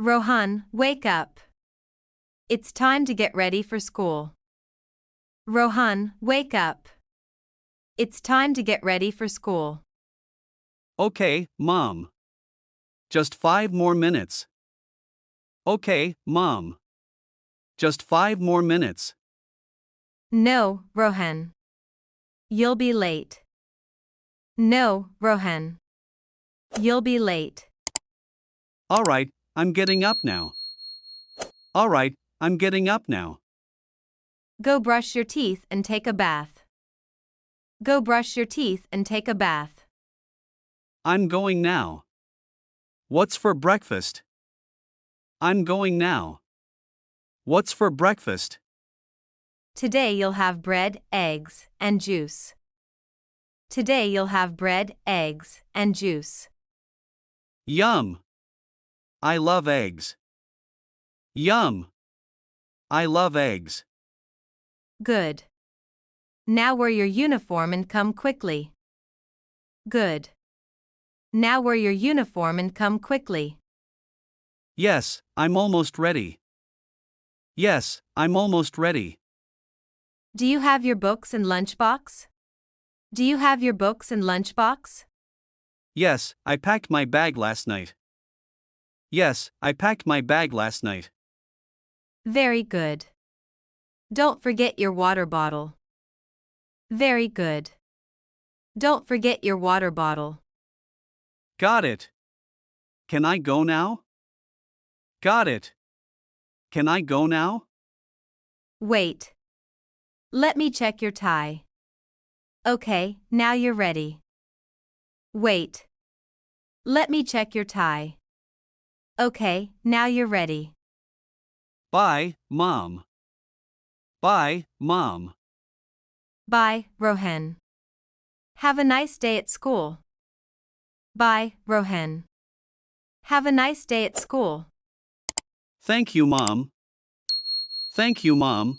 Rohan, wake up. It's time to get ready for school. Rohan, wake up. It's time to get ready for school. Okay, Mom. Just 5 more minutes. Okay, Mom. Just 5 more minutes. No, Rohan. You'll be late. No, Rohan. You'll be late. Alright, I'm getting up now. Alright, I'm getting up now. Go brush your teeth and take a bath. Go brush your teeth and take a bath. I'm going now. What's for breakfast? I'm going now. What's for breakfast? Today you'll have bread, eggs, and juice. Today you'll have bread, eggs, and juice. Yum! I love eggs. Yum! I love eggs. Good. Now wear your uniform and come quickly. Good. Now wear your uniform and come quickly. Yes, I'm almost ready. Yes, I'm almost ready. Do you have your books and lunchbox? Do you have your books and lunchbox? Yes, I packed my bag last night. Yes, I packed my bag last night. Very good. Don't forget your water bottle. Very good. Don't forget your water bottle. Got it. Can I go now? Got it. Can I go now? Wait. Let me check your tie. Okay, now you're ready. Wait. Let me check your tie. Okay, now you're ready. Bye, Mom. Bye, Mom. Bye, Rohan. Have a nice day at school. Bye, Rohan. Have a nice day at school. Thank you, Mom. Thank you, Mom.